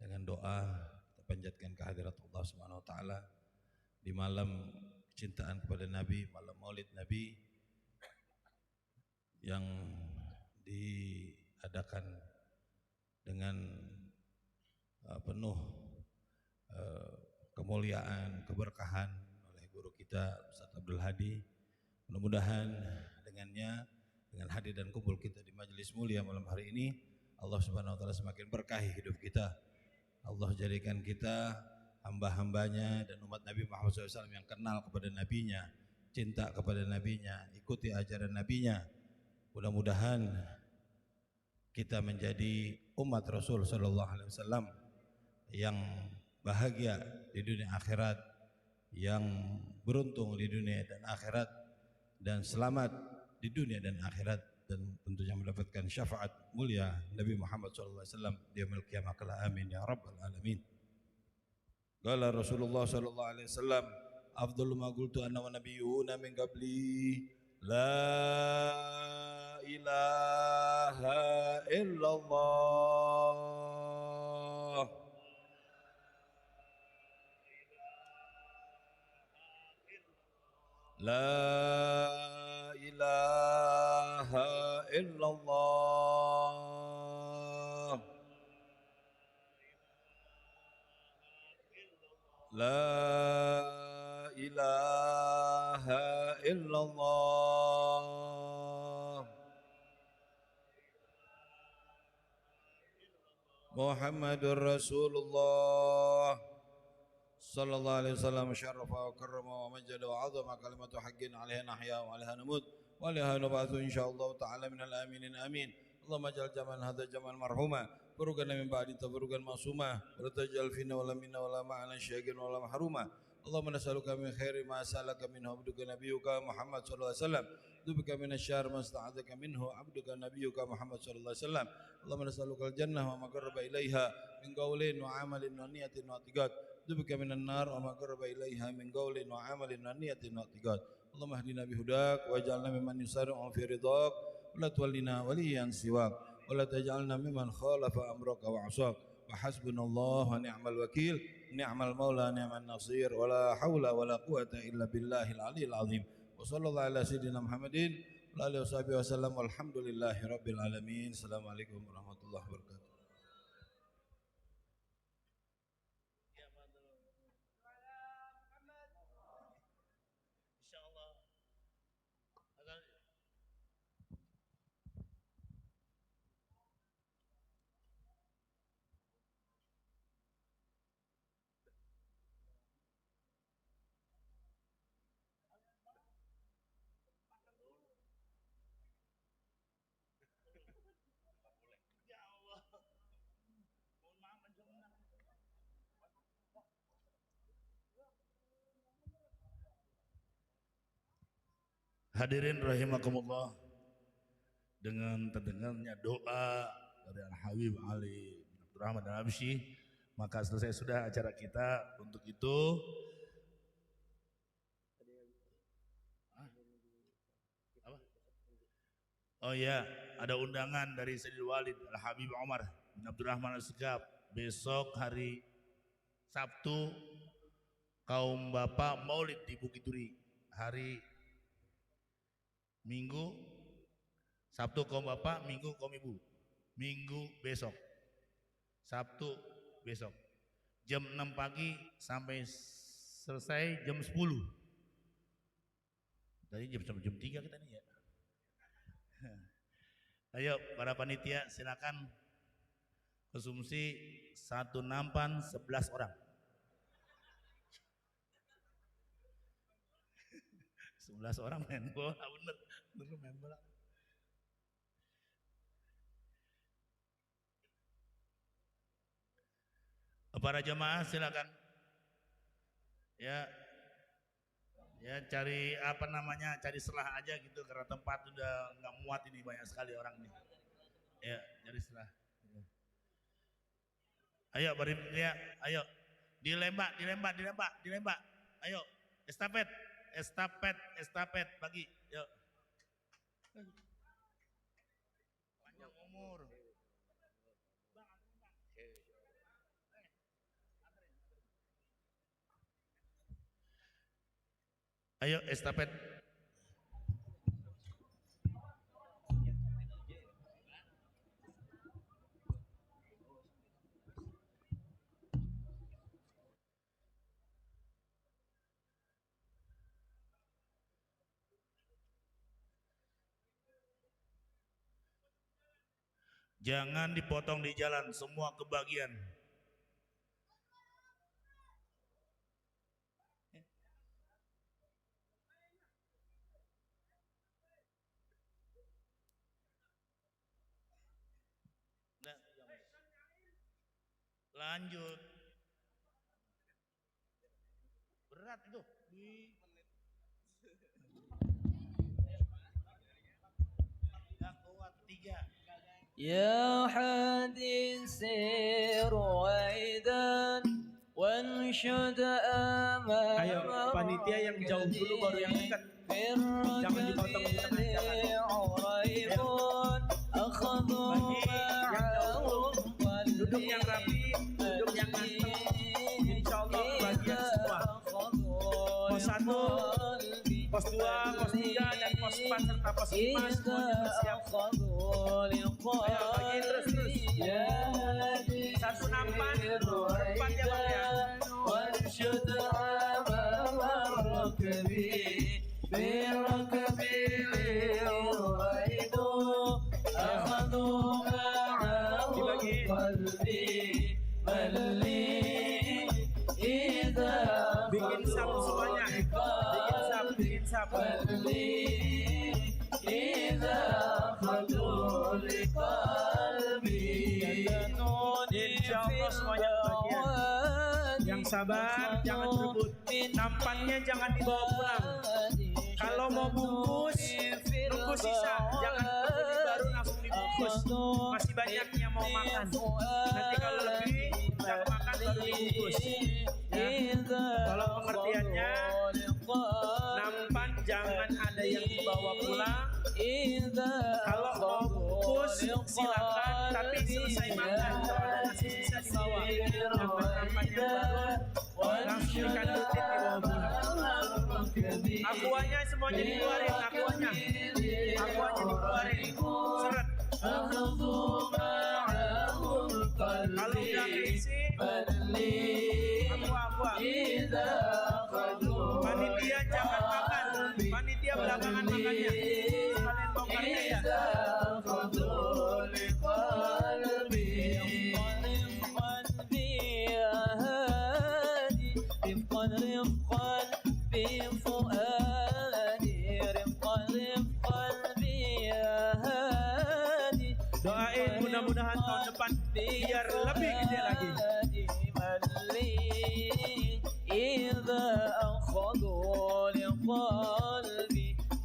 dengan doa kita panjatkan kehadirat Allah Subhanahu wa taala di malam kecintaan kepada Nabi, malam Maulid Nabi yang diadakan dengan penuh kemuliaan, keberkahan oleh guru kita Ustaz Abdul Hadi. Mudah-mudahan dengannya, dengan hadir dan kumpul kita di majelis mulia malam hari ini, Allah Subhanahu wa taala semakin berkahi hidup kita. Allah jadikan kita hamba-hambanya dan umat Nabi Muhammad SAW yang kenal kepada nabinya, cinta kepada nabinya, ikuti ajaran nabinya. Mudah-mudahan kita menjadi umat Rasul sallallahu alaihi wasallam yang bahagia di dunia akhirat, yang beruntung di dunia dan akhirat, dan selamat di dunia dan akhirat, dan tentunya mendapatkan syafaat mulia Nabi Muhammad SAW di yaumil qiyamah kelak. Amin ya rabbal alamin. Qala Rasulullah sallallahu alaihi wasallam, afdalu ma qultu ana wa nabiyyuna min qabli, la ilaha illallah. La ilaha illallah. La ilaha illallah. Muhammadur Rasulullah sallallahu alaihi wasallam, syarafa wa karrama wa majjada wa 'azama kalimatu haqqin 'alaiha nahya wa 'alaiha namut wa 'alaiha nub'atsu insyaallah ta'ala minal aminin amin. Allahumma ja'al jamal hadza jamal marhuma furugan min ba'di tafarrugan masuma wa la taj'al fina wa la minna wa la ma'ana syai'in wa la mahruma. Allahumma nas'aluka min khairi ma sa'alaka minhu abduka nabiyyuka Muhammad sallallahu alaihi wasallam, dubika minasyarri ma sta'adzaka minhu abduka nabiyyuka Muhammad sallallahu alaihi wasallam. Allahumma nas'aluka al-jannah wa ma qarraba ilaiha min qawlin wa 'amalin wa niyatin wa i'tiqad, dubika minan nar wa ma qarraba ilaiha min qawlin wa 'amalin wa niyatin wa i'tiqad. Allahumma hdina bihudak waj'alna mimman yusari'u fi ridhak wa la tuwallina waliyan siwak wa la taj'alna mimman khalafa amraka wa 'asak. Wa hasbunallahu wa ni'mal wakil, ni'mal maula ni'man nasir, wa la haula wa la quwata illa billahil aliyil azim. Wa sallallahu ala sayyidina Muhammadin wa alihi wasallam, walhamdulillahi rabbil alamin. Assalamualaikum warahmatullahi wabarakatuh. Hadirin rahimakumullah, dengan terdengarnya doa dari Al-Habib Ali bin Abdurrahman Al-Habashi, maka selesai sudah acara kita. Untuk itu apa? Oh ya, ada undangan dari Sayyidul Walid Al-Habib Umar bin Abdurrahman Al-Sekap besok hari Sabtu kaum bapak maulid di Bukit Duri hari Minggu, Sabtu kaum bapak, Minggu kaum ibu. Minggu besok, Sabtu besok, jam 6 pagi sampai selesai jam 10. Tadi jam 3 kita nih ya. Ayo para panitia silakan konsumsi satu nampan 11 orang. 11 orang main bola, bener main bola. Para jamaah silakan. Ya cari cari selah aja gitu karena tempat udah nggak muat ini, banyak sekali orang nih. Ya cari selah. Ayo ya, ayo dilembak. Ayo estafet bagi. Yuk. Panjang umur. Ayo estafet. Jangan dipotong di jalan, semua kebagian. Lanjut. Berat itu. Yang kuat 3. يا حادي السير وعيدا وانشد أمام Ayo panitia yang jauh dulu baru yang dekat. Jangan dipotong di tengah jalan. Duduk yang rapi, duduk yang mantap. Insya Allah kebagian semua. Pos 1, pos 2, pos 3 dan pos 4 serta pos 5 semuanya bersiap. Ayo bagi terus. Satu nampan, berempat ya bang ya. Bikin sapu semuanya. Bikin sapu. Insya Allah semuanya kebagian. Yang sabar, jangan berebut. Nampannya jangan dibawa pulang. Kalau mau bungkus, nunggu sisa. Jangan beli baru langsung dibungkus. Masih banyak yang mau makan. Nanti kalau lebih, udah makan baru dibungkus. Ya. Kalau pengertiannya, nampan jangan ada yang dibawa pulang. Kalau mau bungkus silakan, tapi selesai makan. Kalau ada nasi sisa dibawa. Nampan yang baru langsung dikandutin dibawa pulang. Akuanya semuanya dikeluarin, akuanya dikeluarin. Seret. Kalau udah keisi, aqua. Panitia jangan makan. Panitia belakangan makannya. Kalian bongkarnya ya. Doain mudah-mudahan tahun depan biar lebih gede lagi.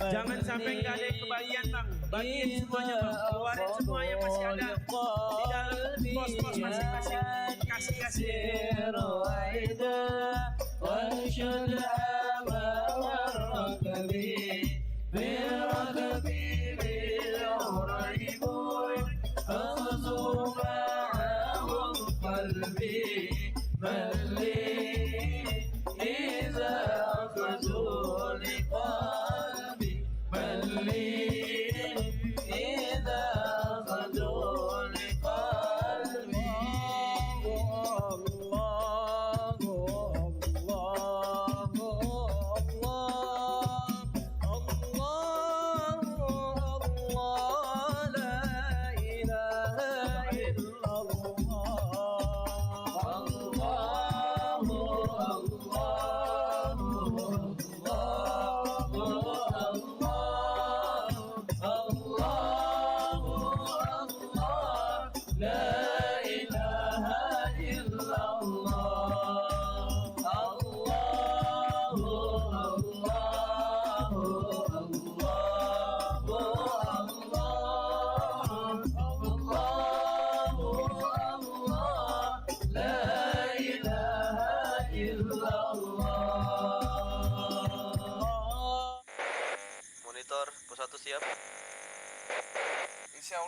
Jangan sampai nggak ada yang kebagian bang. Bagiin semuanya bang. Keluarin semua yang masih ada di dalam pos-pos masing-masing. Kasih. قلبي ملي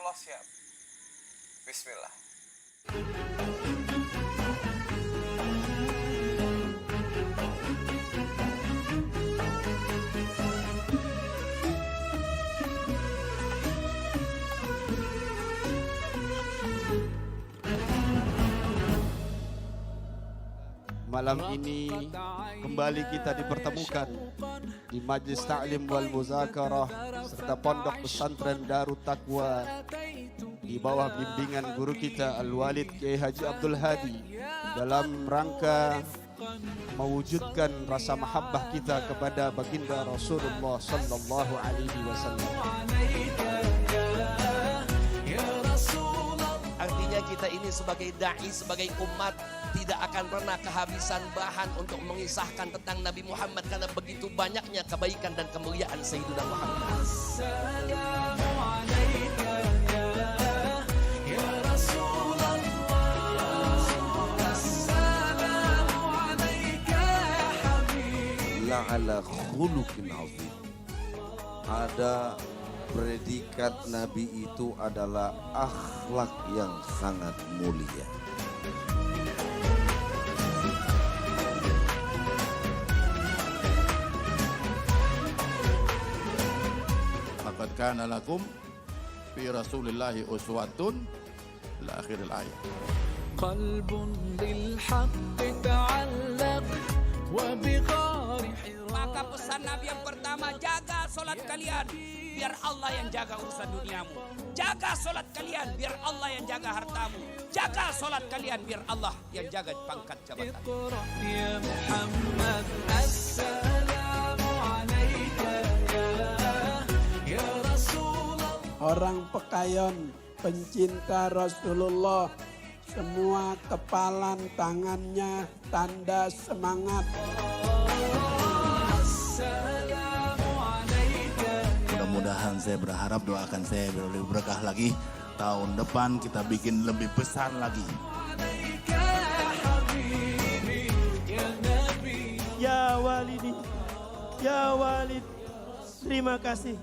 Allah siap. Bismillah. Malam ini kembali kita dipertemukan di Majlis Ta'lim wal Muzakarah serta Pondok Pesantren Darut Taqwa di bawah bimbingan guru kita Al-Walid Kiai Haji Abdul Hadi dalam rangka mewujudkan rasa mahabbah kita kepada baginda Rasulullah sallallahu alaihi wasallam. Artinya kita ini sebagai da'i, sebagai umat tidak akan pernah kehabisan bahan untuk mengisahkan tentang Nabi Muhammad karena begitu banyaknya kebaikan dan kemuliaan Sayyidina Muhammad. Assalamu alayka ya Rasulullah. Assalamu alayka ya Habib. La'ala khuluqin azim. Ada predikat Nabi itu adalah akhlak yang sangat mulia. Laqad kana lakum fi Rasulillahi uswatun ila akhiril ayat. Qalbun lil haqqi ta'allaq wa bi ghari. Maka pesan Nabi yang pertama, jaga solat kalian biar Allah yang jaga urusan duniamu. Jaga solat kalian biar Allah yang jaga hartamu. Jaga solat kalian biar Allah yang jaga pangkat jabatan. Ya Muhammad, assalamu alayka ya Rasulullah. Orang Pekayon pencinta Rasulullah, semua kepalan tangannya tanda semangat. Mudah-mudahan saya berharap doakan saya lebih berkah lagi. Tahun depan kita bikin lebih besar lagi. Ya Walidi, ya Walid, terima kasih.